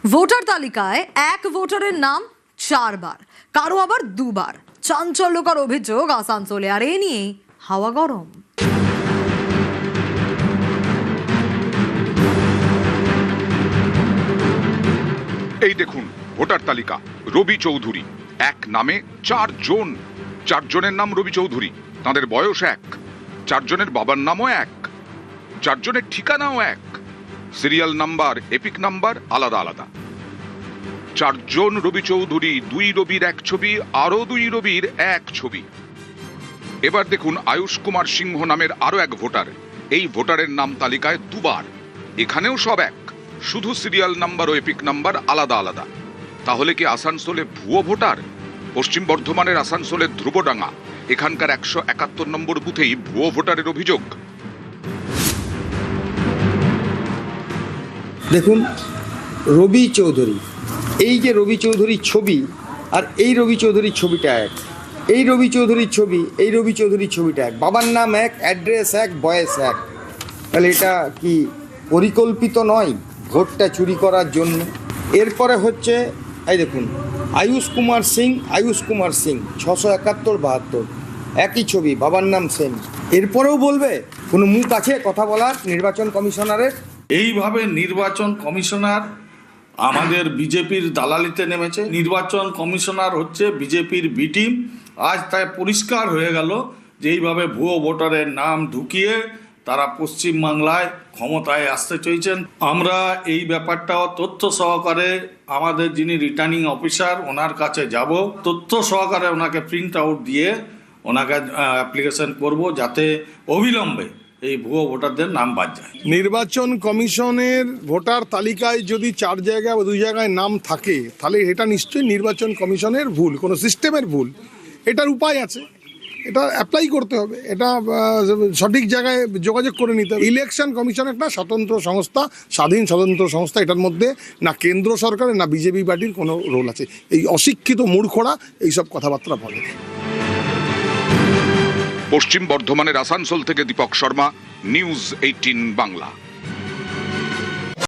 Voter তালিকায় এক ভোটারের নাম 4 বার, কারো আবার 2 বার। চাঞ্চল্যকর অভিযোগ আসানসোলে, আর এ নিয়ে হাওয়া গরম। এই দেখুন ভোটার তালিকা, রবি চৌধুরী এক নামে 4 জন। 4 জনের নাম রবি চৌধুরী, তাদের বয়স এক, 4 জনের বাবার নামও এক, 4 জনের ঠিকানাও এক, সিরিয়াল নাম্বার এপিক নাম্বার আলাদা আলাদা। 4 জন রবি চৌধুরী, 2 রবির এক ছবি, আরো 2 রবির এক ছবি। এবার দেখুন আয়ুষ কুমার সিংহ নামের আরো এক ভোটার, এই ভোটারের নাম তালিকায় 2 বার, এখানেও সব এক, শুধু সিরিয়াল নাম্বার ও এপিক নাম্বার আলাদা আলাদা। তাহলে কি আসানসোলে ভুয়ো ভোটার? পশ্চিম বর্ধমানের আসানসোলের ধ্রুবডাঙ্গা, এখানকার 171 নম্বর বুথেই ভুয়ো ভোটারের অভিযোগ। দেখুন রবি চৌধুরী, এই যে রবি চৌধুরীর ছবি আর এই রবি চৌধুরীর ছবিটা এক, এই রবি চৌধুরীর ছবি এই রবি চৌধুরীর ছবিটা এক, বাবার নাম এক, অ্যাড্রেস এক, বয়স এক। তাহলে এটা কি পরিকল্পিত নয় ভোটটা চুরি করার জন্য? এরপরে হচ্ছে এই দেখুন আয়ুষ কুমার সিং 671-72, একই ছবি, বাবার নাম সেম। এরপরেও বলবে কোনো মুখ আছে কথা বলার নির্বাচন কমিশনারের? এইভাবে নির্বাচন কমিশনার আমাদের বিজেপির দালালিতে নেমেছে। নির্বাচন কমিশনার হচ্ছে বিজেপির বি টিম। আজ তাই পরিষ্কার হয়ে গেল যে এইভাবে ভুয়ো ভোটারের নাম ঢুকিয়ে তারা পশ্চিমবাংলায় ক্ষমতায় আসতে চাইছেন। আমরা এই ব্যাপারটাও তথ্য সহকারে আমাদের যিনি রিটার্নিং অফিসার ওনার কাছে যাব, তথ্য সহকারে ওনাকে প্রিন্ট আউট দিয়ে ওনাকে অ্যাপ্লিকেশন করব যাতে অবিলম্বে এই ভুয়ো ভোটারদের নাম বাদ যায়। নির্বাচন কমিশনের ভোটার তালিকায় যদি 4 জায়গায় বা 2 জায়গায় নাম থাকে তাহলে এটা নিশ্চয়ই নির্বাচন কমিশনের ভুল, কোনো সিস্টেমের ভুল। এটার উপায় আছে, এটা অ্যাপ্লাই করতে হবে, এটা সঠিক জায়গায় যোগাযোগ করে নিতে হবে। ইলেকশন কমিশন একটা স্বতন্ত্র সংস্থা, স্বাধীন স্বতন্ত্র সংস্থা, এটার মধ্যে না কেন্দ্র সরকারের না বিজেপি পার্টির কোনো রোল আছে। এই অশিক্ষিত মূর্খরা এইসব কথাবার্তা বলে। পশ্চিম বর্ধমানের আসানসোল থেকে দীপক শর্মা, নিউজ 18 বাংলা।